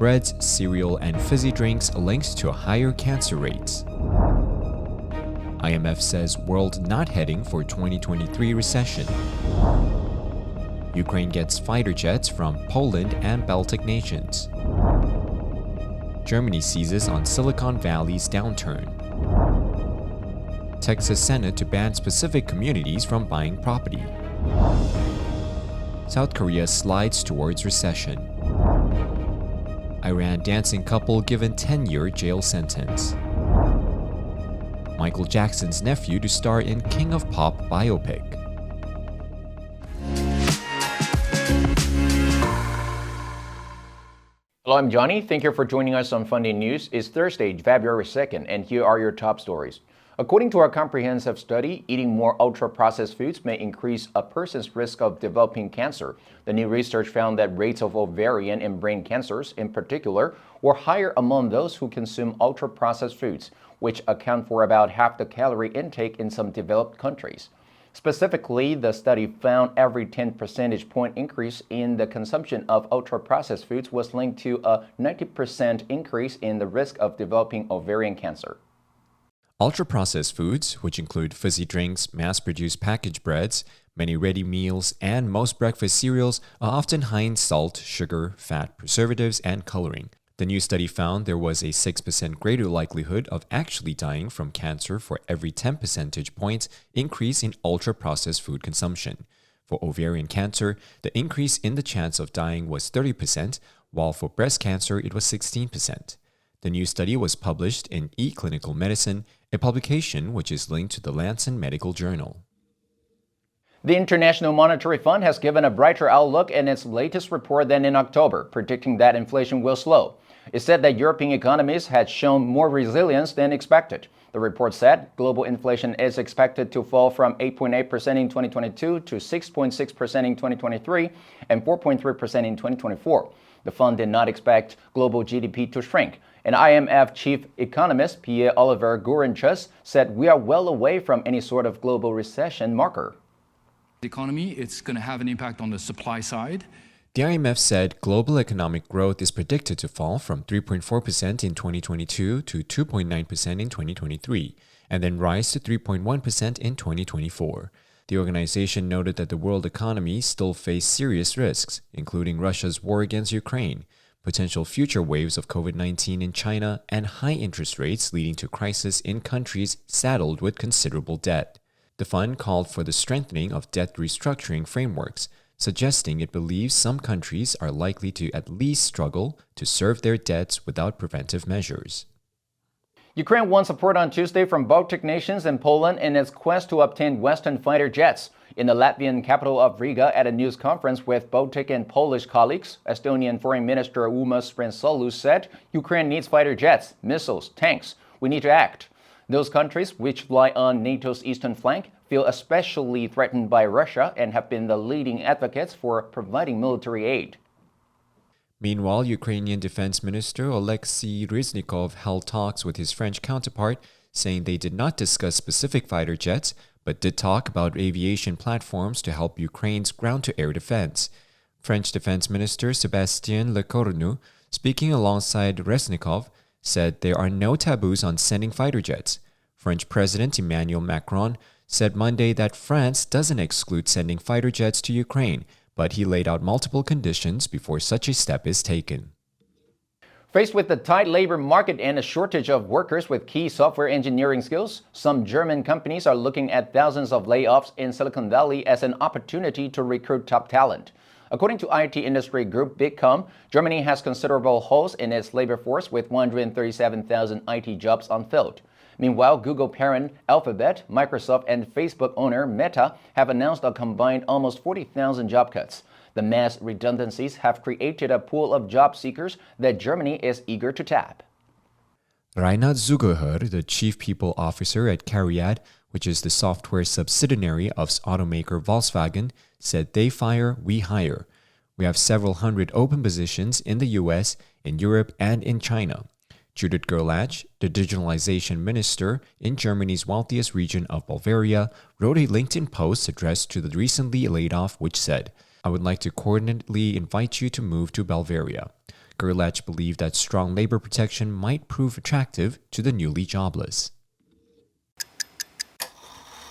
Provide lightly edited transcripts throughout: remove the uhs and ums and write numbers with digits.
breads, cereal, and fizzy drinks linked to higher cancer rates. IMF says world not heading for 2023 recession. Ukraine gets fighter jets from Poland and Baltic nations. Germany seizes on Silicon Valley's downturn. Texas Senate to ban specific communities from buying property. South Korea slides towards recession. Iran dancing couple given 10-year jail sentence. Michael Jackson's nephew to star in King of Pop biopic. Hello, I'm Johnny. Thank you for joining us on FUNDAY News. It's Thursday, February 2nd, and here are your top stories. According to our comprehensive study, eating more ultra-processed foods may increase a person's risk of developing cancer. The new research found that rates of ovarian and brain cancers, in particular, were higher among those who consume ultra-processed foods, which account for about half the calorie intake in some developed countries. Specifically, the study found every 10 percentage point increase in the consumption of ultra-processed foods was linked to a 90% increase in the risk of developing ovarian cancer. Ultra-processed foods, which include fizzy drinks, mass-produced packaged breads, many ready meals, and most breakfast cereals, are often high in salt, sugar, fat, preservatives, and coloring. The new study found there was a 6% greater likelihood of actually dying from cancer for every 10 percentage points increase in ultra-processed food consumption. For ovarian cancer, the increase in the chance of dying was 30%, while for breast cancer it was 16%. The new study was published in eClinical Medicine, a publication which is linked to the Lancet Medical Journal. The International Monetary Fund has given a brighter outlook in its latest report than in October, predicting that inflation will slow. It said that European economies had shown more resilience than expected. The report said global inflation is expected to fall from 8.8% in 2022 to 6.6% in 2023 and 4.3% in 2024. The fund did not expect global GDP to shrink. And IMF chief economist Pierre-Olivier Gourinchas said we are well away from any sort of global recession marker. The economy, it's going to have an impact on the supply side. The IMF said global economic growth is predicted to fall from 3.4% in 2022 to 2.9% in 2023, and then rise to 3.1% in 2024. The organization noted that the world economy still faces serious risks, including Russia's war against Ukraine, potential future waves of COVID-19 in China, and high interest rates leading to crisis in countries saddled with considerable debt. The fund called for the strengthening of debt restructuring frameworks, suggesting it believes some countries are likely to at least struggle to serve their debts without preventive measures. Ukraine won support on Tuesday from Baltic nations and Poland in its quest to obtain Western fighter jets. In the Latvian capital of Riga at a news conference with Baltic and Polish colleagues, Estonian Foreign Minister Umas Reinsalu said Ukraine needs fighter jets, missiles, tanks. We need to act. Those countries, which lie on NATO's eastern flank, feel especially threatened by Russia and have been the leading advocates for providing military aid. Meanwhile, Ukrainian Defense Minister Oleksiy Reznikov held talks with his French counterpart, saying they did not discuss specific fighter jets, but did talk about aviation platforms to help Ukraine's ground-to-air defense. French Defense Minister Sébastien Lecornu, speaking alongside Reznikov, said there are no taboos on sending fighter jets. French President Emmanuel Macron said Monday that France doesn't exclude sending fighter jets to Ukraine, but he laid out multiple conditions before such a step is taken. Faced with the tight labor market and a shortage of workers with key software engineering skills, some German companies are looking at thousands of layoffs in Silicon Valley as an opportunity to recruit top talent. According to IT industry group Bitkom, Germany has considerable holes in its labor force with 137,000 IT jobs unfilled. Meanwhile, Google parent Alphabet, Microsoft, and Facebook owner Meta have announced a combined almost 40,000 job cuts. The mass redundancies have created a pool of job seekers that Germany is eager to tap. Reinhard Zugehör, the chief people officer at Cariad, which is the software subsidiary of automaker Volkswagen, said they fire, we hire. We have several hundred open positions in the US, in Europe, and in China. Judith Gerlach, the digitalization minister in Germany's wealthiest region of Bavaria, wrote a LinkedIn post addressed to the recently laid off, which said, I would like to coordinately invite you to move to Bavaria. Gerlach believed that strong labor protection might prove attractive to the newly jobless.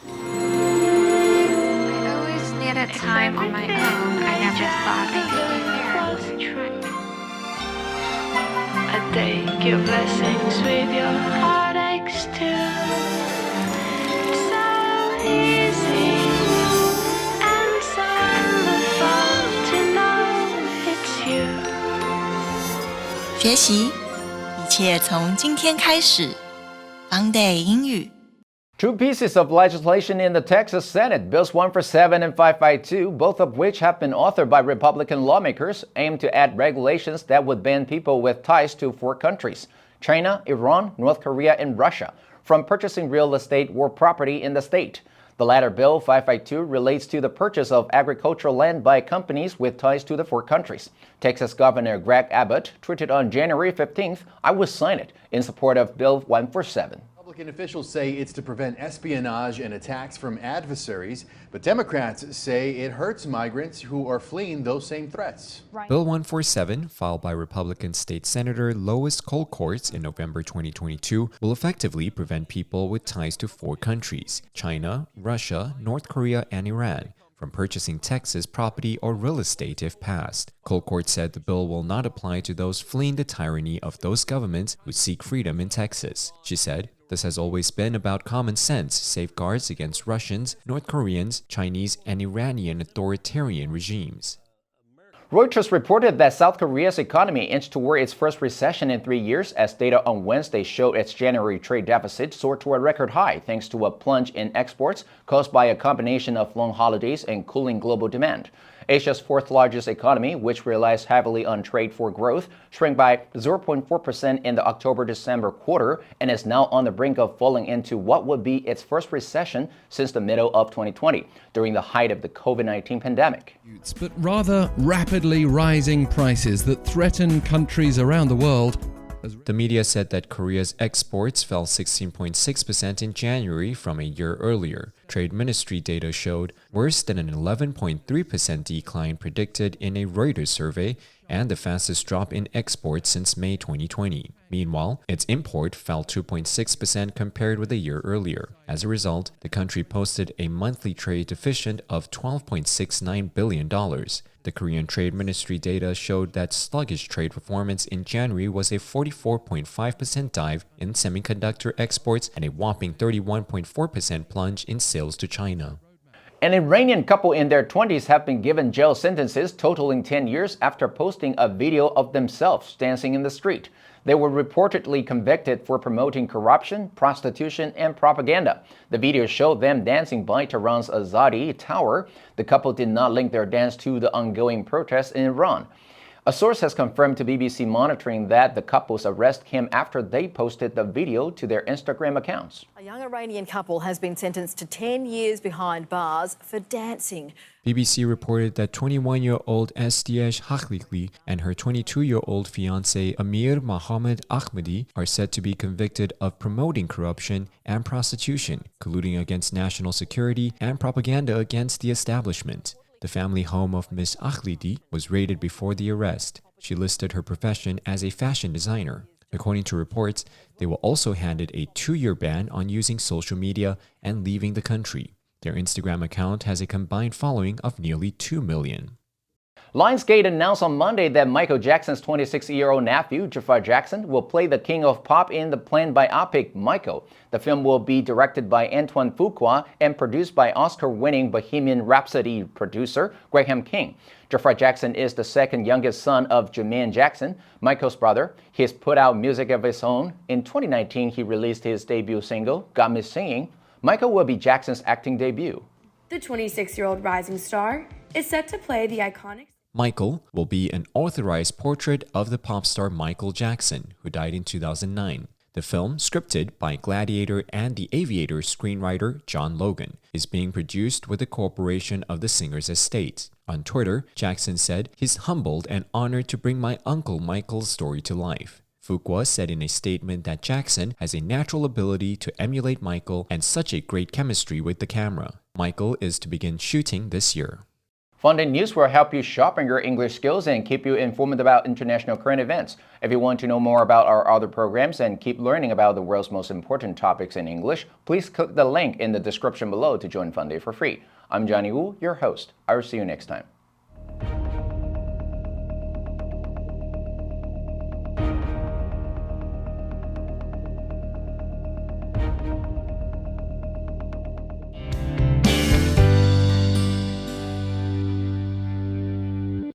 I always needed time on my own. I never thought I'd be here. I take your blessings with your heartaches too. It's so easy and so wonderful to know it's you. 学习，一切从今天开始。FUNDAY 英语。Two pieces of legislation in the Texas Senate, Bills 147 and 552, both of which have been authored by Republican lawmakers, aim to add regulations that would ban people with ties to four countries, China, Iran, North Korea, and Russia, from purchasing real estate or property in the state. The latter bill, 552, relates to the purchase of agricultural land by companies with ties to the four countries. Texas Governor Greg Abbott tweeted on January 15th, "I will sign it," in support of Bill 147. Republican officials say it's to prevent espionage and attacks from adversaries, but Democrats say it hurts migrants who are fleeing those same threats. Bill 147, filed by Republican State Senator Lois Colcourt in November 2022, will effectively prevent people with ties to four countries, China, Russia, North Korea, and Iran, from purchasing Texas property or real estate if passed. Colcourt said the bill will not apply to those fleeing the tyranny of those governments who seek freedom in Texas. She said, "This has always been about common sense, safeguards against Russians, North Koreans, Chinese, and Iranian authoritarian regimes." Reuters reported that South Korea's economy inched toward its first recession in 3 years as data on Wednesday showed its January trade deficit soared to a record high thanks to a plunge in exports caused by a combination of long holidays and cooling global demand. Asia's fourth largest economy, which relies heavily on trade for growth, shrank by 0.4% in the October-December quarter and is now on the brink of falling into what would be its first recession since the middle of 2020, during the height of the COVID-19 pandemic. But rather rapidly rising prices that threaten countries around the world. The media said that Korea's exports fell 16.6% in January from a year earlier. Trade Ministry data showed worse than an 11.3% decline predicted in a Reuters survey and the fastest drop in exports since May 2020. Meanwhile, its import fell 2.6% compared with a year earlier. As a result, the country posted a monthly trade deficit of $12.69 billion. The Korean Trade Ministry data showed that sluggish trade performance in January was a 44.5% dive in semiconductor exports and a whopping 31.4% plunge in sales to China. An Iranian couple in their 20s have been given jail sentences totaling 10 years after posting a video of themselves dancing in the street. They were reportedly convicted for promoting corruption, prostitution, and propaganda. The video showed them dancing by Tehran's Azadi Tower. The couple did not link their dance to the ongoing protests in Iran. A source has confirmed to BBC Monitoring that the couple's arrest came after they posted the video to their Instagram accounts. A young Iranian couple has been sentenced to 10 years behind bars for dancing. BBC reported that 21-year-old Estiej Hakhlikli and her 22-year-old fiancé Amir Mohammed Ahmadi are said to be convicted of promoting corruption and prostitution, colluding against national security, and propaganda against the establishment. The family home of Ms. Akhlidi was raided before the arrest. She listed her profession as a fashion designer. According to reports, they were also handed a 2-year ban on using social media and leaving the country. Their Instagram account has a combined following of nearly 2 million. Lionsgate announced on Monday that Michael Jackson's 26-year-old nephew, Jafar Jackson, will play the King of Pop in the planned biopic Michael. The film will be directed by Antoine Fuqua and produced by Oscar-winning Bohemian Rhapsody producer Graham King. Jafar Jackson is the second youngest son of Jermaine Jackson, Michael's brother. He has put out music of his own. In 2019, he released his debut single, Got Me Singing. Michael will be Jackson's acting debut. The 26-year-old rising star is set to play the iconic... Michael will be an authorized portrait of the pop star Michael Jackson, who died in 2009. The film, scripted by Gladiator and The Aviator screenwriter John Logan, is being produced with the cooperation of the singer's estate. On Twitter, Jackson said, "He's humbled and honored to bring my uncle Michael's story to life." Fuqua said in a statement that Jackson has a natural ability to emulate Michael and such a great chemistry with the camera. Michael is to begin shooting this year. FUNDAY News will help you sharpen your English skills and keep you informed about international current events. If you want to know more about our other programs and keep learning about the world's most important topics in English, please click the link in the description below to join FUNDAY for free. I'm Johnny Wu, your host. I will see you next time.